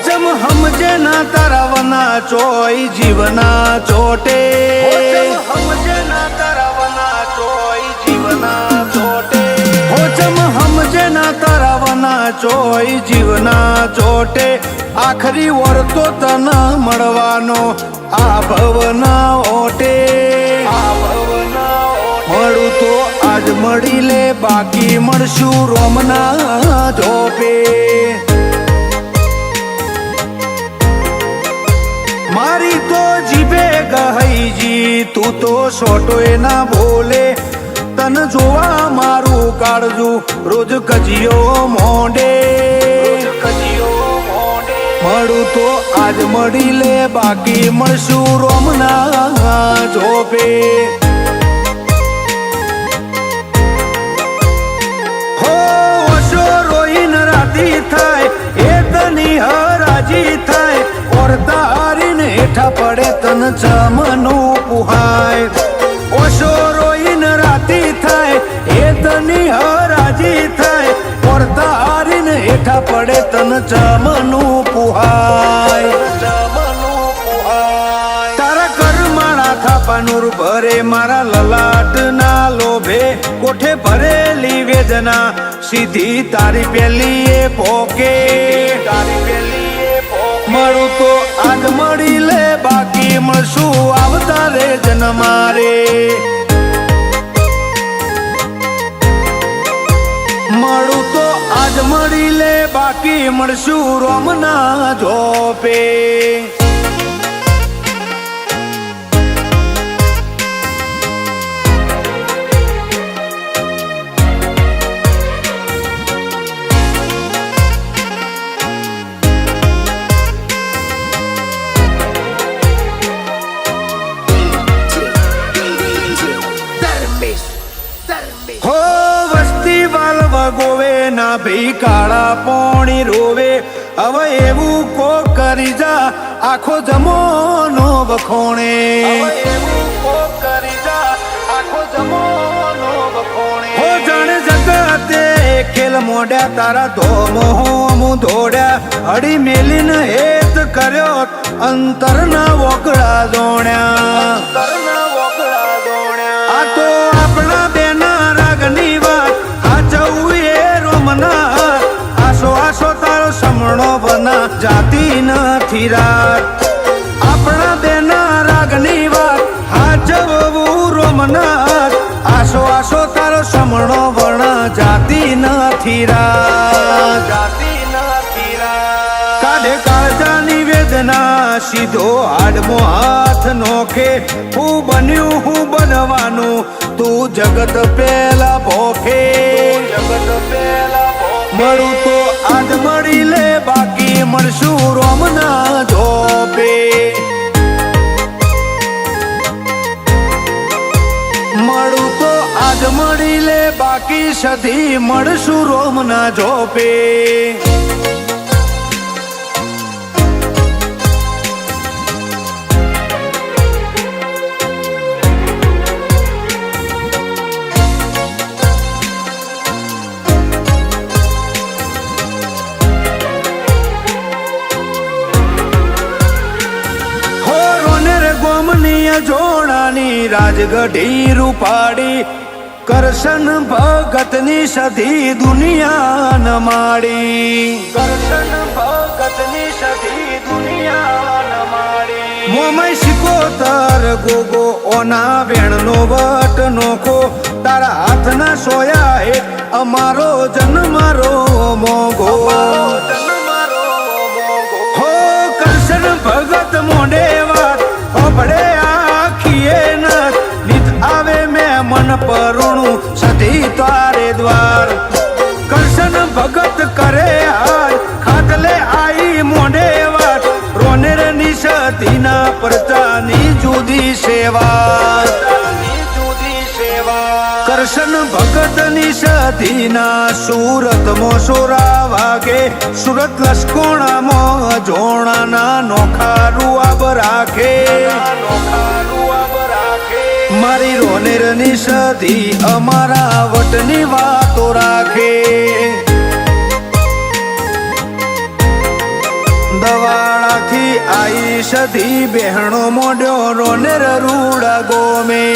चम हमजे ना तारा वना चोई जीवना चोटे हमजे ना तारा वना चोई जीवना चोटे हो चम हमजे ना तारा वना चोई जीवना चोटे आखरी वर तो तना मळवानो आ भवना ओटे મળું તો આજ મળી લે બાકી મળશું રોમના જોપે મારી તો જીભે ગહઈજી તું તો સોટોય ના બોલે તન જોવા મારું કાળજું રોજ કજિયો મોંડે મળું તો આજ મળી લે બાકી મળશું રોમના જોપે હેઠા પડે તન ચમનું પુહાય ઓશો રોઈને રાતી થાય એ તની હરાજી થાય પડતા હારીને હેઠા પડે તન ચમનું પુહાય તારા કરમાળા થાપાનુર ભરે મારા લલાટ ના લોભે કોઠે ભરેલી વેદના સીધી તારી પેલી એ પોકે તારી પેલી મળું તો આજ મળી લે બાકી મળશું આવતા રે જન્મારે મળું તો આજ મળી લે બાકી મળશું રોમના જોપે हो वस्ती वालवा गोवे ना भी काळा पोणी रोवे अब एवू को करी जा आखो जमोनो बखोणे हो जाने जगते खेल मोड्या तारा धोमो होमू धोड्या अडी मेलीन हेत कर्यो अंतर ना वोकळा दोण्या आ तो आपणा बेना रागनी વાત હાચવું એ રોમના આસો આસો તારો સમણો બના જાતી નથી રાત આપણા બેના રાગની વાત હાચવું રોમના આસો આસો તારો સમણો બના જાતી નથી રાત જાતી નથી રાત કાઢે કાળજાની વેદના સીધો હાડમો હાથ નોખે હું બન્યું હું બનવાનું તું જગત પેલા ભોખે જગત પેલા મળું તો આજ મળી લે બાકી મળશું રોમના જોપે મળું તો આજ મળી લે બાકી સધી મળશું રોમના જોપે જોડાની રાજગઢી રૂપાડી કરશન ભગતની સધી દુનિયા ન માડી કરશન ભગતની સધી દુનિયા ન માડી મોમય સિકોતર ગોગો ઓના વેણનો વટ નોખો તારા હાથના સોયા હે અમારો જન્મારો મોગો હો કરશન ભગત મોડે વાત પડે આખીએ નથ નીત આવે મેં મન પરુણું સધી તારે દ્વાર કરશન ભગત કરે હાય ખાટલે आई મોઢે વાત રોનેર ની સતીના પરચાની જુદી સેવા કરશન ભગત ની સતીના સુરત મો સોરા વાગે સુરત લસકોણા મો જોણાના નોખા રૂઆબ રાખે મારી રોનેર ની સતી અમારા વટની વાતો રાખે દવા સધી બેહણો મોઢ્યો રોને રૂડા ગોમે